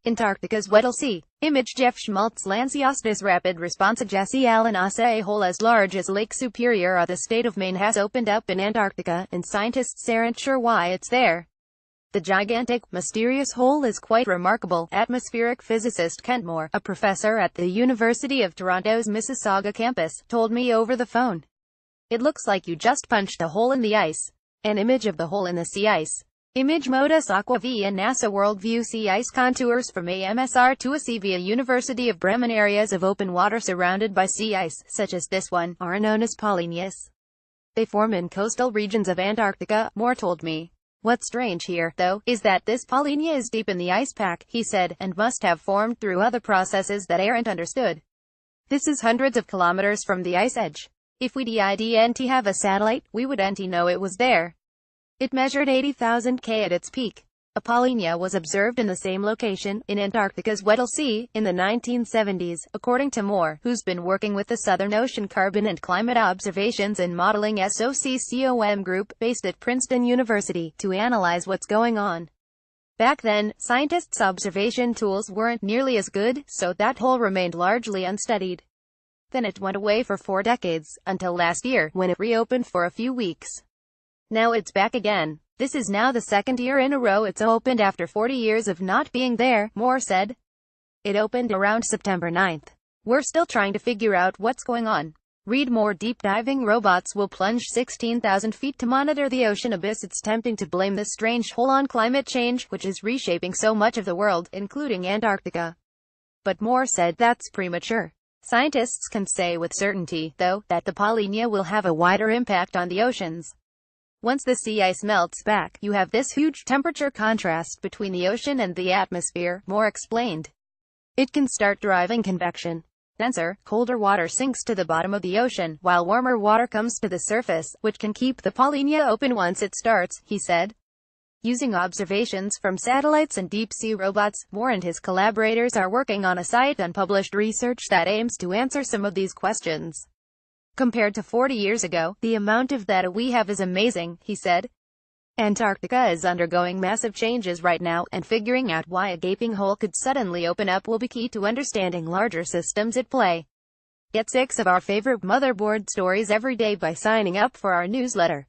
Antarctica's Weddell Sea. Image Jeff SchmaltzLANCEEOSDIS Rapid ResponseJesse AllenNASA. A hole as large as Lake Superior, the state of Maine, has opened up in Antarctica, and scientists aren't sure why it's there. The gigantic, mysterious hole is quite remarkable, atmospheric physicist Kent Moore, a professor at the University of Toronto's Mississauga campus, told me over the phone. It looks like you just punched a hole in the ice. An image of the hole in the sea ice. Image Modus Aqua via NASA Worldview Sea Ice Contours from AMSR to a sea via University of Bremen. Areas of open water surrounded by sea ice, such as this one, are known as polynyas. They form in coastal regions of Antarctica, Moore told me. What's strange here, though, is that this polynya is deep in the ice pack, he said, and must have formed through other processes that aren't understood. This is hundreds of kilometers from the ice edge. If we didn't have a satellite, we wouldn't know it was there. It measured 80,000 km at its peak. A polynya was observed in the same location, in Antarctica's Weddell Sea, in the 1970s, according to Moore, who's been working with the Southern Ocean Carbon and Climate Observations and Modeling SOCCOM group, based at Princeton University, to analyze what's going on. Back then, scientists' observation tools weren't nearly as good, so that hole remained largely unstudied. Then it went away for 4 decades, until last year, when it reopened for a few weeks. Now it's back again. This is now the second year in a row it's opened after 40 years of not being there, Moore said. It opened around September 9th. We're still trying to figure out what's going on. Read more. Deep diving robots will plunge 16,000 feet to monitor the ocean abyss. It's tempting to blame this strange hole on climate change, which is reshaping so much of the world, including Antarctica. But Moore said that's premature. Scientists can say with certainty, though, that the polynya will have a wider impact on the oceans. Once the sea ice melts back, you have this huge temperature contrast between the ocean and the atmosphere, Moore explained. It can start driving convection. Denser, colder water sinks to the bottom of the ocean, while warmer water comes to the surface, which can keep the polynya open once it starts, he said. Using observations from satellites and deep-sea robots, Moore and his collaborators are working on a site unpublished research that aims to answer some of these questions. Compared to 40 years ago, the amount of data we have is amazing, he said. Antarctica is undergoing massive changes right now, and figuring out why a gaping hole could suddenly open up will be key to understanding larger systems at play. Get 6 of our favorite motherboard stories every day by signing up for our newsletter.